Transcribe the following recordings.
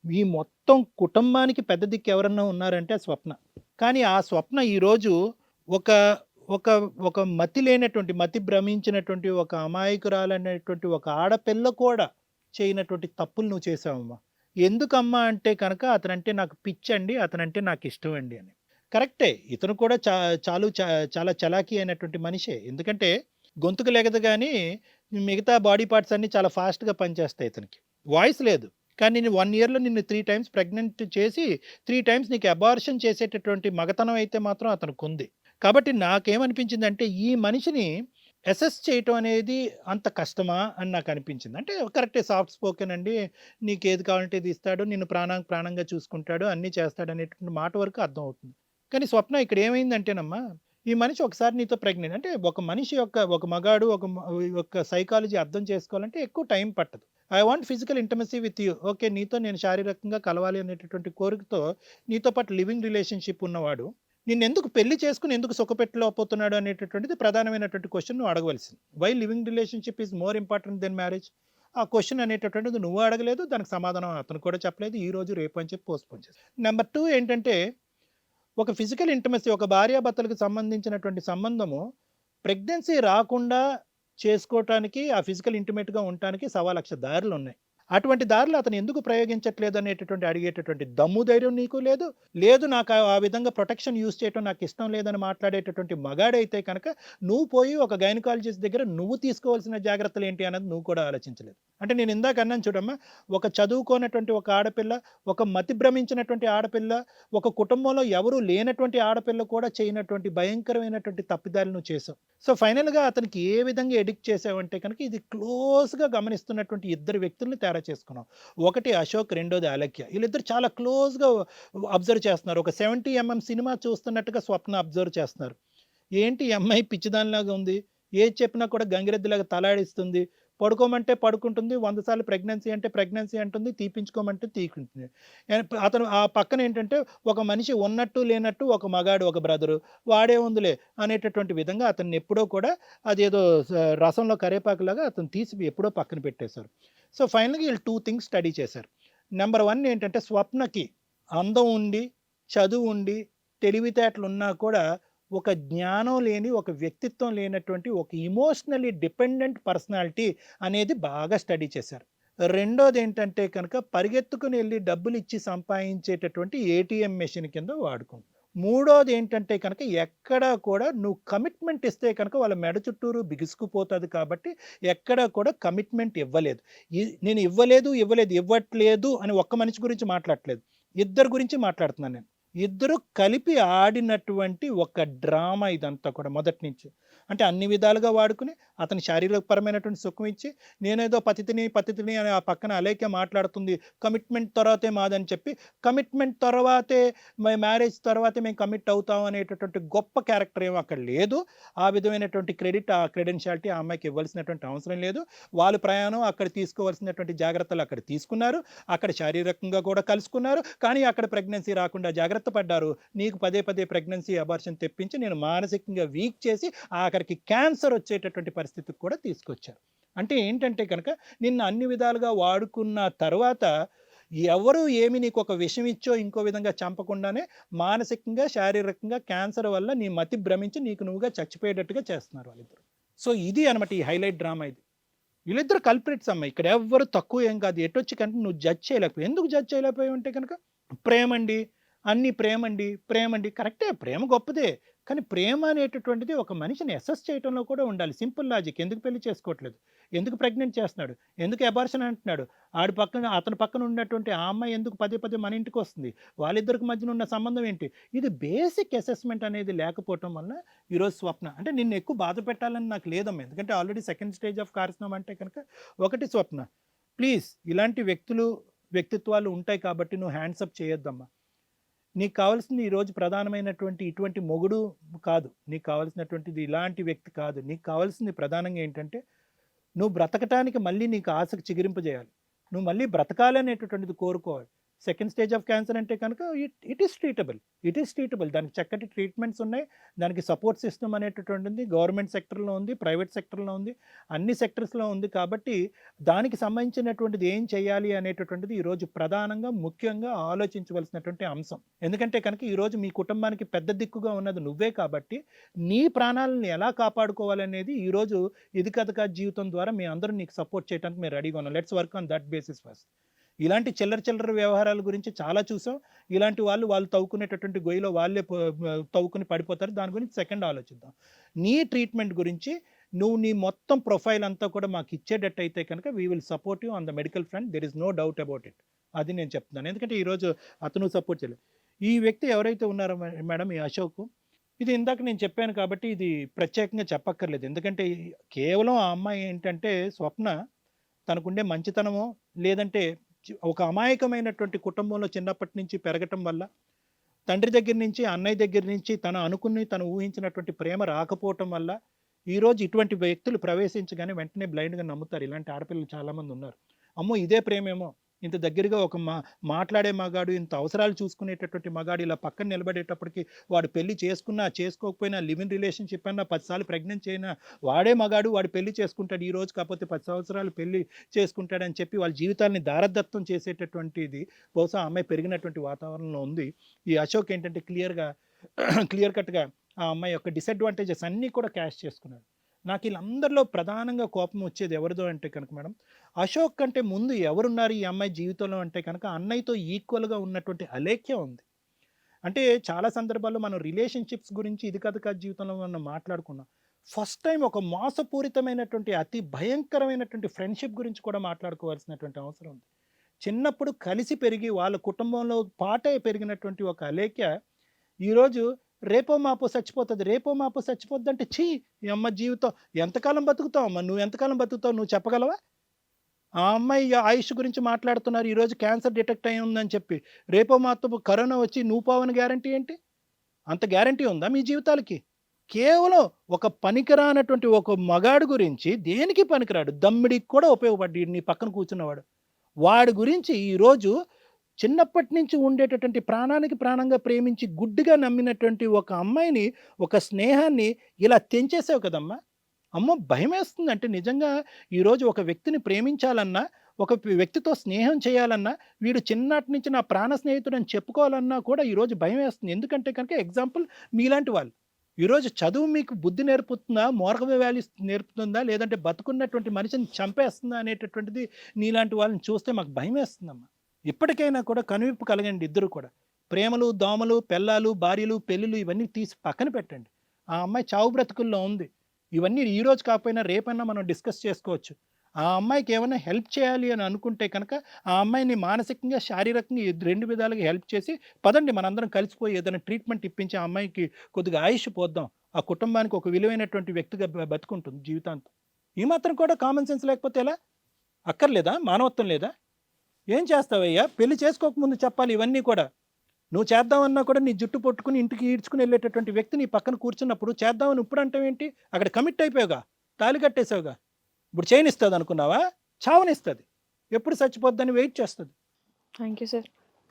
ఈ మొత్తం కుటుంబానికి పెద్ద దిక్కు ఎవరన్నా ఉన్నారంటే ఆ స్వప్న. కానీ ఆ స్వప్న ఈరోజు ఒక ఒక ఒక మతి లేనటువంటి, మతి భ్రమించినటువంటి ఒక అమాయకురాలనేటువంటి ఒక ఆడపిల్ల కూడా చేయనటువంటి తప్పులు నువ్వు చేశావమ్మా. ఎందుకమ్మా అంటే కనుక అతనంటే నాకు పిచ్చండి. అతనంటే నాకిష్టమండి అని. కరెక్టే. ఇతను కూడా చాలా చలాకీ అయినటువంటి మనిషే. ఎందుకంటే గొంతుకు లెగదు గానీ మిగతా బాడీ పార్ట్స్ అన్నీ చాలా ఫాస్ట్‌గా పనిచేస్తాయి ఇతనికి. వాయిస్ లేదు. కానీ నేను 1 ఇయర్‌లో నిన్ను 3 టైమ్స్ ప్రెగ్నెంట్ చేసి 3 టైమ్స్ నీకు అబార్షన్ చేసేటటువంటి మగతనం అయితే మాత్రం అతనికుంది. కాబట్టి నాకేమనిపించిందంటే ఈ మనిషిని అసెస్ చేయటం అనేది అంత కష్టమా అని నాకనిపించింది. అంటే కరెక్టే సాఫ్ట్ స్పోకెన్ అండి. నీకేది కావాలంటే ఇది ఇస్తాడు. నిన్ను ప్రాణంగా చూసుకుంటాడు. అన్నీ చేస్తాడనేటువంటి మాట వరకు అర్థమవుతుంది. కానీ స్వప్న ఇక్కడ ఏమైందంటేనమ్మా, ఈ మనిషి ఒకసారి నీతో ప్రెగ్నెంట్ అంటే ఒక మనిషి యొక్క ఒక మగాడు యొక్క సైకాలజీ అర్థం చేసుకోవాలంటే ఎక్కువ టైం పట్టదు. I want physical intimacy with you. Okay. నీతో నేను శారీరకంగా కలవాలి అనేటటువంటి కోరికతో నీతో పాటు లివింగ్ రిలేషన్‌షిప్ ఉన్నవాడు నిన్నెందుకు పెళ్లి చేసుకొని ఎందుకు సుఖపెట్టలేకపోతున్నాడు అనేటటువంటిది ప్రధానమైనటువంటి క్వెషన్ నువ్వు అడగవలసింది. Why living relationship is more important than marriage? ఆ క్వెషన్ అనేటటువంటిది నువ్వు అడగలేదు. దానికి సమాధానం అతను కూడా చెప్పలేదు. ఈరోజు, రేపు అని చెప్పి పోస్ట్‌పోన్ చేశారు. నంబర్ 2 ఏంటంటే ఒక ఫిజికల్ ఇంటిమసీ ఒక భార్యాభర్తలకు సంబంధించినటువంటి సంబంధము ప్రెగ్నెన్సీ రాకుండా చేసుకోవటానికి, ఆ ఫిజికల్ ఇంటిమేట్‌గా ఉండటానికి సవా లక్ష దారులున్నాయి. అటువంటి దారులు అతను ఎందుకు ప్రయోగించట్లేదు అనేటటువంటి అడిగేటటువంటి దమ్ము ధైర్యం నీకు లేదు. లేదు నాకు ఆ విధంగా ప్రొటెక్షన్ యూజ్ చేయటం నాకిష్టం లేదని మాట్లాడేటటువంటి మగాడైతే కనుక నువ్వు పోయి ఒక గైనకాలజిస్ట్ దగ్గర నువ్వు తీసుకోవాల్సిన జాగ్రత్తలేంటి అన్నది నువ్వు కూడా ఆలోచించలేదు. అంటే నేను ఇందాక అన్నాను చూడమ్మా, ఒక చదువుకోనటువంటి ఒక ఆడపిల్ల, ఒక మతి భ్రమించినటువంటి ఆడపిల్ల, ఒక కుటుంబంలో ఎవరు లేనటువంటి ఆడపిల్ల కూడా చేయనటువంటి భయంకరమైనటువంటి తప్పిదాలు నువ్వు చేసావు. సో ఫైనల్‌గా అతనికి ఏ విధంగా ఎడిక్ట్ చేసావంటే కనుక ఇది క్లోజ్‌గా గమనిస్తున్నటువంటి ఇద్దరు వ్యక్తుల్ని తేడా చేసుకున్నావు. ఒకటి అశోక్, రెండోది అలక్య. వీళ్ళిద్దరు చాలా క్లోజ్‌గా అబ్జర్వ్ చేస్తున్నారు. ఒక 70 సినిమా చూస్తున్నట్టుగా స్వప్న అబ్జర్వ్ చేస్తున్నారు. ఏంటి ఈ అమ్మాయి పిచ్చిదానిలాగా ఉంది. ఏది చెప్పినా కూడా గంగిరెద్దులాగా తలాడిస్తుంది. పడుకోమంటే పడుకుంటుంది. 100 సార్లు ప్రెగ్నెన్సీ అంటే ప్రెగ్నెన్సీ అంటుంది. తీపించుకోమంటే తీకుంటుంది. అతను ఆ పక్కన ఏంటంటే ఒక మనిషి ఉన్నట్టు లేనట్టు ఒక మగాడు, ఒక బ్రదరు వాడేముందిలే అనేటటువంటి విధంగా అతన్ని ఎప్పుడో కూడా అదేదో రసంలో కరేపాకులాగా అతను తీసి ఎప్పుడో పక్కన పెట్టేశారు. సో ఫైనల్‌గా వీళ్ళు 2 థింగ్స్ స్టడీ చేశారు. నంబర్ 1 ఏంటంటే స్వప్నకి అందం ఉండి, చదువు ఉండి, తెలివితేటలున్నా కూడా ఒక జ్ఞానం లేని, ఒక వ్యక్తిత్వం లేనటువంటి ఒక ఎమోషనల్లీ డిపెండెంట్ పర్సనాలిటీ అనేది బాగా స్టడీ చేశారు. రెండోదేంటంటే కనుక పరిగెత్తుకుని ఎళ్లి డబ్బులిచ్చి సంపాదించేటటువంటి ఏటీఎం మెషిన్ కింద వాడుకుంటారు. మూడోదేంటంటే కనుక ఎక్కడా కూడా నువ్వు కమిట్మెంట్ ఇస్తే కనుక వాళ్ళ మెడ చుట్టూరు బిగుసుకుపోతది కాబట్టి ఎక్కడా కూడా కమిట్మెంట్ ఇవ్వలేదు. నేను ఇవ్వట్లేదు అని ఒక్క మనిషి గురించి మాట్లాడట్లేదు. ఇద్దరి గురించి మాట్లాడుతున్నాను నేను. ఇద్దరు కలిపి ఆడినటువంటి ఒక డ్రామా ఇదంతా కూడా మొదటి నుంచి. అంటే అన్ని విధాలుగా వాడుకుని అతని శారీరకపరమైనటువంటి సుఖం ఇచ్చి, నేనేదో పతితిని అని ఆ పక్కన అలేఖ్య మాట్లాడుతుంది. కమిట్మెంట్ తర్వాతే మాదని చెప్పి, కమిట్మెంట్ తర్వాతే మ్యారేజ్ తర్వాతే మేము కమిట్ అవుతాం అనేటటువంటి గొప్ప క్యారెక్టర్ ఏమో అక్కడ లేదు. ఆ విధమైనటువంటి క్రెడిట్, ఆ క్రెడెన్షియాలిటీ ఆ అమ్మాయికి ఇవ్వాల్సినటువంటి అవసరం లేదు. వాళ్ళు ప్రయాణం అక్కడ తీసుకోవాల్సినటువంటి జాగ్రత్తలు అక్కడ తీసుకున్నారు. అక్కడ శారీరకంగా కూడా కలుసుకున్నారు. కానీ అక్కడ ప్రెగ్నెన్సీ రాకుండా జాగ్రత్త పడ్డారు. నీకు పదే ప్రెగ్నెన్సీ అబార్షన్ తెప్పించి నేను మానసికంగా వీక్ చేసి ఆఖరికి క్యాన్సర్ వచ్చేటటువంటి పరిస్థితికి కూడా తీసుకొచ్చారు. అంటే ఏంటంటే కనుక నిన్ను అన్ని విధాలుగా వాడుకున్న తర్వాత ఎవరు ఏమి నీకు ఒక విషం ఇచ్చో ఇంకో విధంగా చంపకుండానే మానసికంగా, శారీరకంగా క్యాన్సర్ వల్ల నీ మతి భ్రమించి నీకు నువ్వుగా చచ్చిపోయేటట్టుగా చేస్తున్నారు వాళ్ళిద్దరు. సో ఇది అనమాట ఈ హైలైట్ డ్రామా ఇది. వీళ్ళిద్దరు కల్ప్రిట్స్ అమ్మ. ఇక్కడ ఎవ్వరు తక్కువ ఏం కాదు. ఎటొచ్చి కనుక నువ్వు జడ్జ్ చేయలేకపోయావు. ఎందుకు జడ్జ్ చేయలేకపోయావు అంటే కనుక ప్రేమండి, అన్నీ ప్రేమండి. కరెక్టే ప్రేమ గొప్పదే. కానీ ప్రేమ అనేటటువంటిది ఒక మనిషిని అసెస్ చేయటంలో కూడా ఉండాలి. Simple logic. ఎందుకు పెళ్లి చేసుకోవట్లేదు? ఎందుకు ప్రెగ్నెంట్ చేస్తున్నాడు? ఎందుకు అబార్షన్ అంటున్నాడు? అతని పక్కన ఉన్నటువంటి ఆ అమ్మాయి ఎందుకు పదే మన ఇంటికొస్తుంది? వాళ్ళిద్దరికి మధ్యన ఉన్న సంబంధం ఏంటి? ఇది బేసిక్ అసెస్‌మెంట్ అనేది లేకపోవటం వలన ఈరోజు స్వప్న అంటే నిన్ను ఎక్కువ బాధ పెట్టాలని నాకు లేదమ్మా. ఎందుకంటే already second stage of carcinoma అంటే కనుక ఒకటి స్వప్న. ప్లీజ్ ఇలాంటి వ్యక్తిత్వాలు ఉంటాయి కాబట్టి నువ్వు హ్యాండ్స్ అప్ చేయొద్దమ్మా. నీకు కావాల్సింది ఈరోజు ప్రధానమైనటువంటి ఇటువంటి మొగుడు కాదు. నీకు కావాల్సినటువంటిది ఇలాంటి వ్యక్తి కాదు. నీకు కావాల్సింది ప్రధానంగా ఏంటంటే, నువ్వు బ్రతకటానికి మళ్ళీ నీకు ఆశకు చిగురింపజేయాలి. నువ్వు మళ్ళీ బ్రతకాలనేటటువంటిది కోరుకోవాలి. సెకండ్ స్టేజ్ ఆఫ్ క్యాన్సర్ అంటే కనుక ఇట్ ఈస్ ట్రీటబుల్. దానికి చక్కటి ట్రీట్మెంట్స్ ఉన్నాయి, దానికి సపోర్ట్ సిస్టమ్ అనేటటువంటిది గవర్నమెంట్ సెక్టర్లో ఉంది, ప్రైవేట్ సెక్టర్లో ఉంది, అన్ని సెక్టర్స్లో ఉంది. కాబట్టి దానికి సంబంధించినటువంటిది ఏం చేయాలి అనేటటువంటిది ఈరోజు ప్రధానంగా ముఖ్యంగా ఆలోచించవలసినటువంటి అంశం. ఎందుకంటే కనుక ఈరోజు మీ కుటుంబానికి పెద్ద దిక్కుగా ఉన్నది నువ్వే కాబట్టి నీ ప్రాణాలను ఎలా కాపాడుకోవాలనేది ఈరోజు ఇది కథ కాదు జీవితం ద్వారా మీ అందరూ నీకు సపోర్ట్ చేయడానికి మేము రెడీగా ఉన్నాం. Let's work on that basis first. ఇలాంటి చిల్లర వ్యవహారాల గురించి చాలా చూసాం. ఇలాంటి వాళ్ళు తవ్వుకునేటటువంటి గొయ్యిలో వాళ్ళే తవ్వుకుని పడిపోతారు. దాని గురించి సెకండ్ ఆలోచిద్దాం. నీ ట్రీట్మెంట్ గురించి నువ్వు నీ మొత్తం ప్రొఫైల్ అంతా కూడా మాకు ఇచ్చేటట్టు అయితే కనుక we will support you on the medical front. There is no doubt about it. అది నేను చెప్తున్నాను. ఎందుకంటే ఈరోజు అతను సపోర్ట్ చేయలేదు. ఈ వ్యక్తి ఎవరైతే ఉన్నారో మేడం, ఈ అశోక్, ఇది ఇందాక నేను చెప్పాను కాబట్టి ఇది ప్రత్యేకంగా చెప్పక్కర్లేదు. ఎందుకంటే కేవలం ఆ అమ్మాయి ఏంటంటే స్వప్న తనకుండే మంచితనమో లేదంటే ఒక అమాయకమైనటువంటి కుటుంబంలో చిన్నప్పటి నుంచి పెరగటం వల్ల తండ్రి దగ్గర నుంచి అన్నయ్య దగ్గర నుంచి తను ఊహించినటువంటి ప్రేమ రాకపోవటం వల్ల ఈరోజు ఇటువంటి వ్యక్తులు ప్రవేశించగానే వెంటనే బ్లైండ్గా నమ్ముతారు. ఇలాంటి ఆడపిల్లలు చాలామంది ఉన్నారు. అమ్మో ఇదే ప్రేమేమో, ఇంత దగ్గరగా ఒక మాట్లాడే మగాడు, ఇంత అవసరాలు చూసుకునేటటువంటి మగాడు ఇలా పక్కన నిలబడేటప్పటికి వాడు పెళ్లి చేసుకున్నా చేసుకోకపోయినా లివ్ ఇన్ రిలేషన్షిప్ అన్నా 10 సార్లు ప్రెగ్నెంట్ అయినా వాడే మగాడు, వాడు పెళ్లి చేసుకుంటాడు, ఈ రోజు కాకపోతే 10 సంవత్సరాలు పెళ్లి చేసుకుంటాడని చెప్పి వాళ్ళ జీవితాలని దారదత్తం చేసేటటువంటిది బహుశా అమ్మాయి పెరిగినటువంటి వాతావరణంలో ఉంది. ఈ అశోక్ ఏంటంటే క్లియర్ కట్గా ఆ అమ్మాయి యొక్క డిసడ్వాంటేజెస్ అన్నీ కూడా క్యాష్ చేసుకున్నాడు. నాకు వీళ్ళందరిలో ప్రధానంగా కోపం వచ్చేది ఎవరిదో అంటే కనుక మేడం, అశోక్ కంటే ముందు ఎవరున్నారు ఈ అమ్మాయి జీవితంలో అంటే కనుక అన్నయ్యతో ఈక్వల్గా ఉన్నటువంటి అలేఖ్య ఉంది. అంటే చాలా సందర్భాల్లో మనం రిలేషన్షిప్స్ గురించి ఇది కథ జీవితంలో మనం మాట్లాడుకున్నాం. ఫస్ట్ టైం ఒక మోసపూరితమైనటువంటి అతి భయంకరమైనటువంటి ఫ్రెండ్షిప్ గురించి కూడా మాట్లాడుకోవాల్సినటువంటి అవసరం ఉంది. చిన్నప్పుడు కలిసి పెరిగి వాళ్ళ కుటుంబంలో పాటే పెరిగినటువంటి ఒక అలేఖ్య ఈరోజు రేపో మాపో చచ్చిపోద్ది అంటే చీ ఈ అమ్మ జీవితం ఎంతకాలం బతుకుతావు అమ్మ, నువ్వు ఎంతకాలం బతుకుతావు నువ్వు చెప్పగలవా? ఆ అమ్మాయి ఆయుష్ గురించి మాట్లాడుతున్నారు. ఈరోజు క్యాన్సర్ డిటెక్ట్ అయి ఉందని చెప్పి రేపో మాతో కరోనా వచ్చి నువ్వు పోవని గ్యారంటీ ఏంటి? అంత గ్యారంటీ ఉందా మీ జీవితాలకి? కేవలం ఒక పనికిరానటువంటి ఒక మగాడు గురించి, దేనికి పనికిరాడు, దమ్మిడికి కూడా ఉపయోగపడ్డాడు నీ పక్కన కూర్చున్నవాడు, వాడి గురించి ఈరోజు చిన్నప్పటి నుంచి ఉండేటటువంటి ప్రాణానికి ప్రాణంగా ప్రేమించి గుడ్డిగా నమ్మినటువంటి ఒక అమ్మాయిని, ఒక స్నేహాన్ని ఇలా తెంచేసావు కదమ్మా. అమ్మో భయం వేస్తుంది. అంటే నిజంగా ఈరోజు ఒక వ్యక్తిని ప్రేమించాలన్నా, ఒక వ్యక్తితో స్నేహం చేయాలన్నా, వీడు చిన్నటి నుంచి నా ప్రాణ స్నేహితుడు అని చెప్పుకోవాలన్నా కూడా ఈరోజు భయం వేస్తుంది. ఎందుకంటే కనుక ఎగ్జాంపుల్ మీలాంటి వాళ్ళు ఈరోజు చదువు మీకు బుద్ధి నేర్పుతుందా, మోరక వాల్యూస్ నేర్పుతుందా, లేదంటే బతుకున్నటువంటి మనిషిని చంపేస్తుందా అనేటటువంటిది నీలాంటి వాళ్ళని చూస్తే మాకు భయం వేస్తుందమ్మా. ఇప్పటికైనా కూడా కనువిప్పు కలగండి. ఇద్దరు కూడా ప్రేమలు, దోమలు, పెళ్ళాలు, భార్యలు, పెళ్ళిళ్ళు ఇవన్నీ తీసి పక్కన పెట్టండి. ఆ అమ్మాయి చావు బ్రతుకుల్లో ఉంది. ఇవన్నీ ఈరోజు కాకపోయినా రేపైనా మనం డిస్కస్ చేసుకోవచ్చు. ఆ అమ్మాయికి ఏమైనా హెల్ప్ చేయాలి అని అనుకుంటే కనుక ఆ అమ్మాయిని మానసికంగా, శారీరకంగా 2 విధాలుగా హెల్ప్ చేసి పదండి మనందరం కలిసిపోయి ఏదైనా ట్రీట్మెంట్ ఇప్పించి ఆ అమ్మాయికి కొద్దిగా ఆయుష్ పోద్దాం. ఆ కుటుంబానికి ఒక విలువైనటువంటి వ్యక్తిగా బతుకుంటుంది జీవితాంతం. ఈ మాత్రం కూడా కామన్ సెన్స్ లేకపోతే ఎలా? అక్కర్లేదా? మానవత్వం లేదా? ఏం చేస్తావయ్యా? పెళ్లి చేసుకోకముందు చెప్పాలి ఇవన్నీ కూడా. నువ్వు చేద్దామన్నా కూడా నీ జుట్టు పట్టుకుని ఇంటికి ఈడ్చుకుని వెళ్ళేటటువంటి వ్యక్తి నీ పక్కన కూర్చున్నప్పుడు చేద్దామని ఇప్పుడు అంటావేంటి? అక్కడ కమిట్ అయిపోయావుగా, తాళి కట్టేసావుగా. ఇప్పుడు చేయనిస్తుంది అనుకున్నావా? చావనిస్తుంది. ఎప్పుడు చచ్చిపోద్దని వెయిట్ చేస్తుంది. Thank you sir.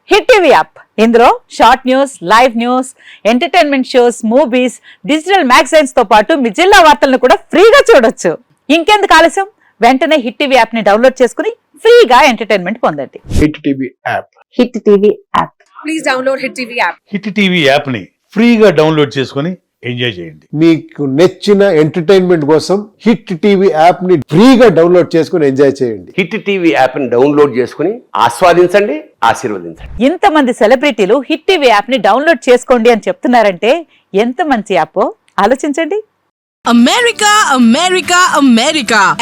Hit TV app, ఇందులో short news, live news, entertainment shows, movies, digital magazines తో పాటు మీ జిల్లా వార్తలను కూడా ఫ్రీగా చూడొచ్చు. ఇంకెందుకు ఆలస్యం, వెంటనే హిట్ టీవీ యాప్ ని డౌన్లోడ్ చేసుకుని ఫ్రీగా ఎంటర్టైన్మెంట్ పొందండి. Hit TV app. Hit TV app. Please download hit TV app. Hit TV app ని ఫ్రీగా డౌన్లోడ్ చేసుకుని ఎంజాయ్ చేయండి. మీకు నచ్చిన ఎంటర్టైన్మెంట్ కోసం హిట్ టీవీ యాప్ ని ఫ్రీగా డౌన్లోడ్ చేసుకుని ఎంజాయ్ చేయండి. హిట్ టీవీ యాప్ ని డౌన్లోడ్ చేసుకుని ఆస్వాదించండి, ఆశీర్వదించండి. ఇంతమంది సెలబ్రిటీలు హిట్ టీవీ యాప్ ని డౌన్లోడ్ చేసుకోండి అని చెప్తున్నారంటే ఎంత మంచి యాప్ ఆలోచించండి.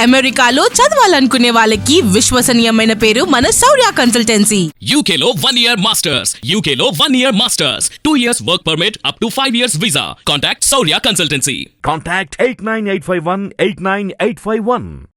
అమెరికాలో చదవాలనుకునే వాళ్ళకి విశ్వసనీయమైన పేరు మన శౌర్య కన్సల్టెన్సీ. UK లో 1 year masters, 2 years work permit up to 5 years visa. Contact Saurya Consultancy. Contact 89851 89851.